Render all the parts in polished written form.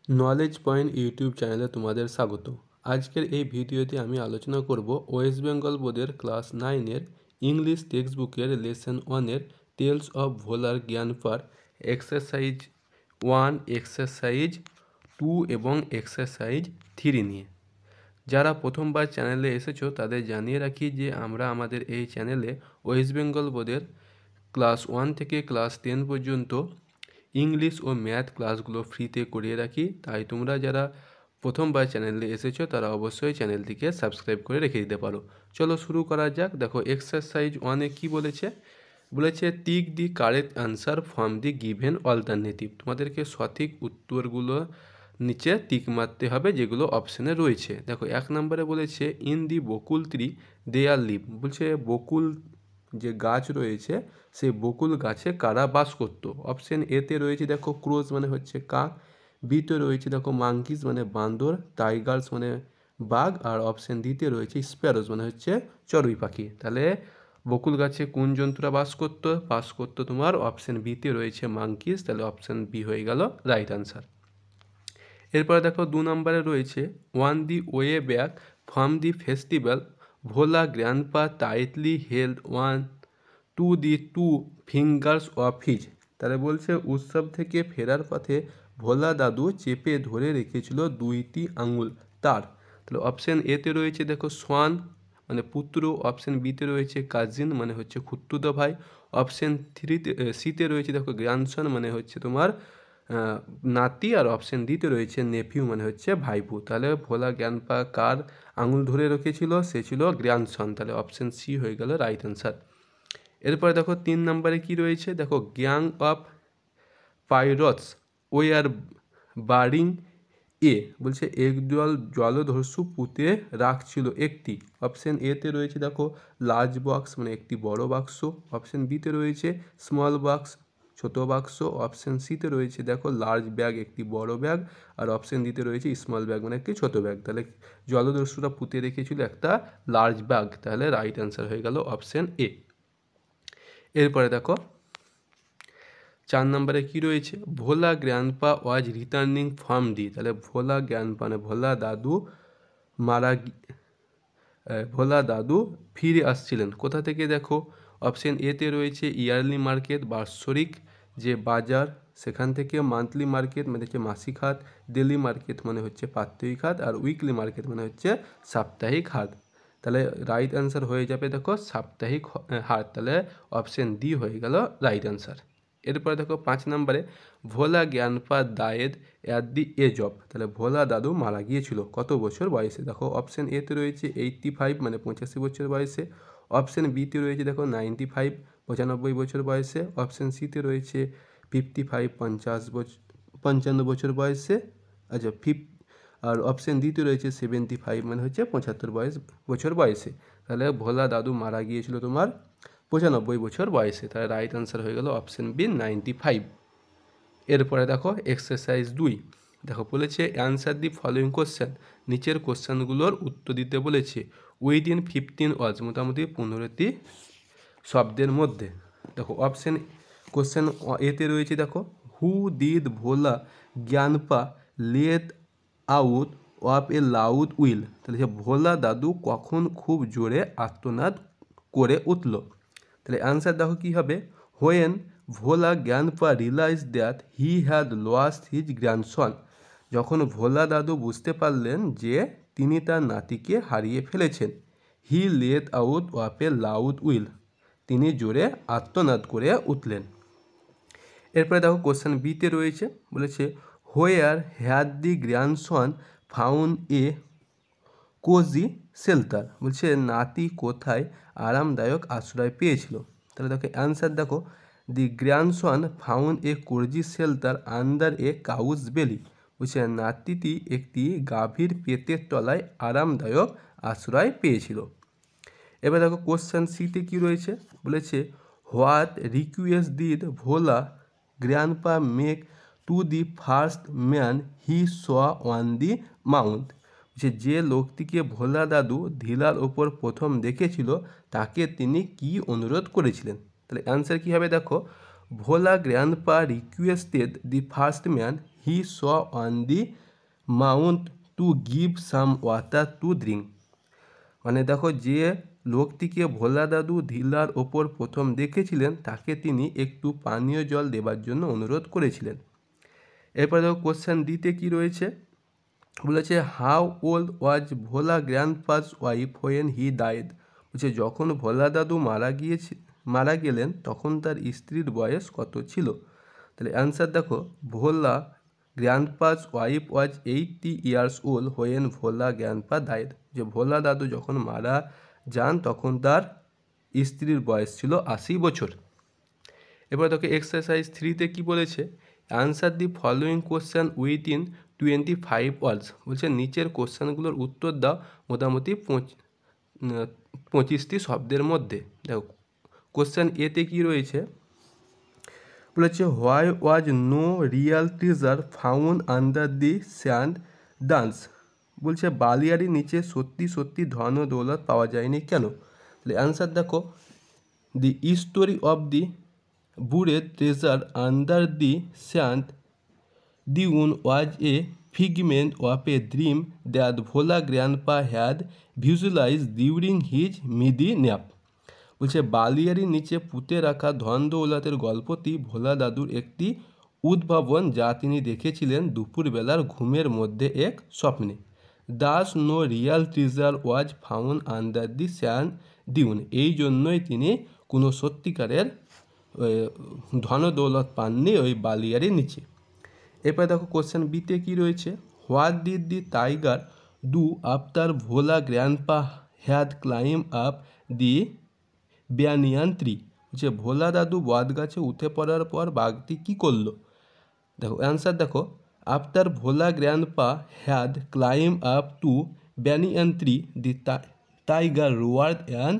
Knowledge point YouTube চ্যানেলে তোমাদের স্বাগত। আজকের এই ভিডিওতে আমি আলোচনা করব ওয়েস্ট বেঙ্গল বোর্ডের ক্লাস 9-এর ইংলিশ টেক্সট বুকের লেসন 1-এর টেলস অফ ভোলার জ্ঞানপার এক্সারসাইজ 1, এক্সারসাইজ 2 এবং এক্সারসাইজ 3 নিয়ে। যারা প্রথমবার চ্যানেলে এসেছো তাদের জানিয়ে রাখি যে আমরা আমাদের এই চ্যানেলে ওয়েস্ট বেঙ্গল বোর্ডের ক্লাস 1 থেকে ক্লাস 10 পর্যন্ত ইংলিশ ও ম্যাথ ক্লাসগুলো ফ্রিতে করিয়ে রাখি। তাই তোমরা যারা প্রথমবার চ্যানেলে এসেছো তারা অবশ্যই চ্যানেলটিকে সাবস্ক্রাইব করে রেখে দিতে পারো। চলো শুরু করা যাক। দেখো এক্সারসাইজ 1-এ কী বলেছে, tick the correct answer from the given alternative. তোমাদেরকে সঠিক উত্তরগুলো নিচে টিক মারতে হবে যেগুলো অপশানে রয়েছে। দেখো 1 নম্বরে বলেছে in the bakul tree there live, বলছে বকুল যে গাছ রয়েছে সেই বকুল গাছে কারা বাস করতো। অপশান এতে রয়েছে দেখো ক্রোজ মানে হচ্ছে কাক, বিতে রয়েছে দেখো মাঙ্কিস মানে বান্দর, টাইগার্স মানে বাঘ, আর অপশান ডিতে রয়েছে স্প্যারোজ মানে হচ্ছে চড়ুই পাখি। তাহলে বকুল গাছে কোন জন্তুরা বাস করতো তোমার অপশান বিতে রয়েছে মাঙ্কিস, তাহলে অপশান বি হয়ে গেল রাইট আনসার। এরপরে দেখো 2 নম্বরে রয়েছে on the way back from the festival Bhola grandpa tightly held on to the two fingers of his. তাহলে বলছে উৎসব থেকে ফেরার পথে ভোলা দাদু চেপে ধরে রেখেছিল 2টি আঙুল তার। তাহলে অপশান এতে রয়েছে দেখো সোয়ান মানে পুত্র, অপশান বিতে রয়েছে কাজিন মানে হচ্ছে খুতুতো ভাই, অপশান সিতে রয়েছে দেখো গ্র্যান্ডসন মানে হচ্ছে তোমার নাতি, আর অপশান ডিতে রয়েছে নেফিউ মানে হচ্ছে ভাইপু। তাহলে ভোলা গ্র্যান্ডপা কার আঙুল ধরে রেখেছিল, সে ছিল গ্র্যান্ডসন। তাহলে অপশান সি হয়ে গেল রাইট অ্যান্সার। এরপরে দেখো 3 নম্বরে কি রয়েছে, দেখো গ্যাং অফ পাইরটস ওয়ার বারিং এ, বলছে একদল জলদস্যু পুঁতে রাখছিল একটি। অপশান এতে রয়েছে দেখো লার্জ বক্স মানে একটি বড় বাক্স, অপশান বিতে রয়েছে স্মল বক্স ছোট বাক্স, অপশান সিতে রয়েছে দেখো লার্জ ব্যাগ একটি বড় ব্যাগ, আর অপশান ডিতে রয়েছে স্মল ব্যাগ মানে একটি ছোট ব্যাগ। তাহলে জলদস্যুরা পুঁতে রেখেছিল একটা লার্জ ব্যাগ, তাহলে রাইট অ্যান্সার হয়ে গেল অপশান এ। এরপরে দেখো 4 নম্বরে কি রয়েছে, Bhola grandpa was returning from the. তাহলে ভোলা গ্র্যান্ডপা মানে ভোলা দাদু ফিরে আসছিলেন কোথা থেকে। দেখো অপশান এতে রয়েছে ইয়ারলি মার্কেট বাৎসরিক যে বাজার সেখান থেকে, মান্থলি মার্কেট মানে হচ্ছে মাসিক হাট, ডেলি মার্কেট মানে হচ্ছে প্রাত্যহিক হাট, আর উইকলি মার্কেট মানে হচ্ছে সাপ্তাহিক হাট। তাহলে রাইট অ্যান্সার হয়ে যাবে দেখো সাপ্তাহিক হাট, তাহলে অপশান ডি হয়ে গেল রাইট অ্যান্সার। এরপরে দেখো 5 নম্বরে ভোলা জ্ঞানপা died at the age of. তাহলে ভোলা দাদু মারা গিয়েছিল কত বছর বয়সে। দেখো অপশান এতে রয়েছে 85 মানে 85 বছর বয়সে, অপশান বিতে রয়েছে দেখো 95 95 বছর বয়সে, অপশান সিতে রয়েছে 55 55 বছর বয়সে, আচ্ছা আর অপশান ডিতে রয়েছে 75 মানে হচ্ছে 75 বছর বয়সে। তাহলে ভোলা দাদু মারা গিয়েছিল তোমার 95 বছর বয়সে, তাহলে রাইট অ্যান্সার হয়ে গেল অপশান বি 95। এরপরে দেখো এক্সারসাইজ 2, দেখো বলেছে অ্যান্সার দি ফলোয়িং কোশ্চেন, নিচের কোশ্চেনগুলোর উত্তর দিতে বলেছে উইদিন 15 ওয়ার্ডস মোটামুটি 15টি শব্দের মধ্যে। দেখো অপশান কোশ্চেন এতে রয়েছে দেখো হু ডিড ভোলা জ্ঞানপা let out of a loud wail. তাহলে ভোলা দাদু কখন খুব জোরে আর্তনাদ করে উঠল। তাহলে অ্যান্সার দেখো কী হবে, when Bhola grandpa realise that he had lost his grandson. যখন ভোলা দাদু বুঝতে পারলেন যে তিনি তার নাতিকে হারিয়ে ফেলেছেন। He let out of a loud will, তিনি জোরে আর্তনাদ করে উঠলেন। এরপরে দেখো কোশ্চেন বিতে রয়েছে বলেছে where had the grandson found a cosy shelter. বলছে নাতি কোথায় আরামদায়ক আশ্রয় পেয়েছিল। তাহলে দেখো অ্যান্সার দেখো the grandson found a cosy shelter under a cow's belly. বলছে নাতিটি একটি গাভীর পেটের তলায় আরামদায়ক আশ্রয় পেয়েছিল। এবার দেখো কোশ্চেন সিতে কী রয়েছে বলেছে what request did Bhola grandpa make to the first man he saw on the Mount. যে লোকটিকে ভোলা দাদু ঢিলার ওপর প্রথম দেখেছিল তাকে তিনি কি অনুরোধ করেছিলেন। তাহলে অ্যান্সার কী হবে দেখো Bhola grandpa requested the first man he saw on the mount to give some water to drink. মানে দেখো, যে লোকটিকে ভোলা দাদু টিলার ওপর প্রথম দেখেছিলেন তাকে তিনি একটু পানীয় জল দেবার জন্য অনুরোধ করেছিলেন। এরপর দেখো কোশ্চেন ডিতে কী রয়েছে, বলেছে how old was Bhola grandfather's wife when he died. বলছে যখন ভোলা দাদু মারা গেলেন তখন তার স্ত্রীর বয়স কত ছিল। তাহলে অ্যান্সার দেখো, Bhola grandpa's wife was 80 years old when Bhola grandpa died. যে ভোলা দাদু যখন মারা যান তখন তার স্ত্রীর বয়স ছিল 80 বছর। এবার দেখো এক্সারসাইজ 3তে কী বলেছে, answer the following question within 25 ওয়ার্ডস। বলছে নিচের কোশ্চেনগুলোর উত্তর দাও মোটামুটি 25টি শব্দের মধ্যে। দেখো কোশ্চেন এতে কী রয়েছে, বলেছে why was no real treasure found under the sand dunes. বলছে বালিয়াড়ির নিচে সত্যি সত্যি ধন ও দৌলত পাওয়া যায়নি কেন। তাহলে অ্যান্সার দেখো, the story of the buried treasure under the sand dune was a figment of a dream that Bhola grandpa had visualise during his midday nap. বলছে বালিয়াড়ির নিচে পুঁতে রাখা ধন দৌলতের গল্পটি ভোলা দাদুর একটি উদ্ভাবন যা তিনি দেখেছিলেন দুপুরবেলার ঘুমের মধ্যে এক স্বপ্নে। Thus no real treasure was found under the sand dune. এই জন্যই তিনি কোনো সত্যিকারের ধন দৌলত পাননি ওই বালিয়াড়ির নিচে। এরপরে দেখো কোশ্চেন বিতে কী রয়েছে, what did the tiger do after Bhola grandpa had climb up the banyan tree. যে ভোলা দাদু বট গাছে উঠে পড়ার পর বাঘটি কী করলো। দেখো অ্যান্সার দেখো, after Bhola grandpa had climb up to banyan tree the tiger roared and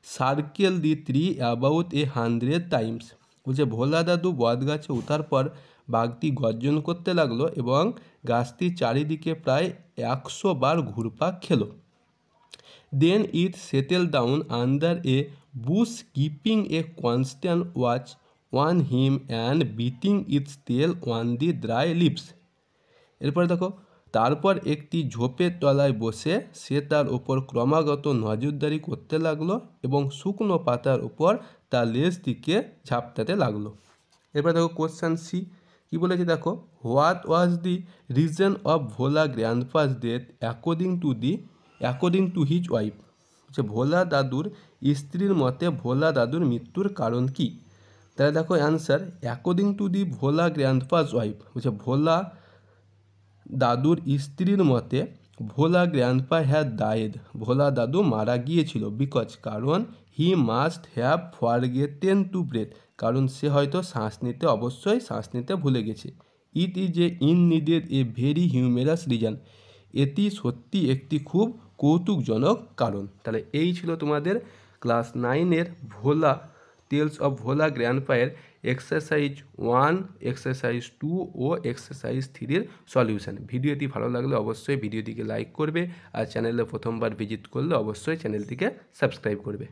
circle the tree about 100 times. বলছে ভোলা দাদু বট গাছে ওঠার পর বাঘটি গর্জন করতে লাগলো এবং গাছটির চারিদিকে প্রায় 100 বার ঘুরপাক খেলো। Then it settle down under a bush keeping a constant watch on him and beating its tail on the dry leaves. এরপরে দেখো, তারপর একটি ঝোপের তলায় বসে সে তার ওপর ক্রমাগত নজরদারি করতে লাগলো এবং শুকনো পাতার ওপর তার লেজ দিকে ঝাপটাতে লাগলো। এরপর দেখো কোশ্চেন সি কী বলেছে, দেখো what was the reason of Bhola grandpa's death according to his wife. যে ভোলা দাদুর স্ত্রীর মতে ভোলা দাদুর মৃত্যুর কারণ কি। তাহলে দেখো answer, according to the Bhola grandpa's wife. বলছে ভোলা দাদুর স্ত্রীর মতে Bhola grandpa had died. Bhola দাদু মারা গিয়েছিল কারণ he must have forgotten to breathe. কারণ সে হয়তো অবশ্যই শ্বাস নিতে ভুলে গেছে। It is a indeed a very humorous reason. এটি সত্যি একটি খুব কৌতুকজনক কারণ। তাহলে এই ছিল তোমাদের ক্লাস 9-এর ভোলা টেলস অফ ভোলা গ্র্যান্ডপায়ের এক্সারসাইজ 1, এক্সারসাইজ 2 ও এক্সারসাইজ 3-এর সলিউশন। ভিডিওটি ভালো লাগলে অবশ্যই ভিডিওটিকে লাইক করবে আর চ্যানেলে প্রথমবার ভিজিট করলে অবশ্যই চ্যানেলটিকে সাবস্ক্রাইব করবে।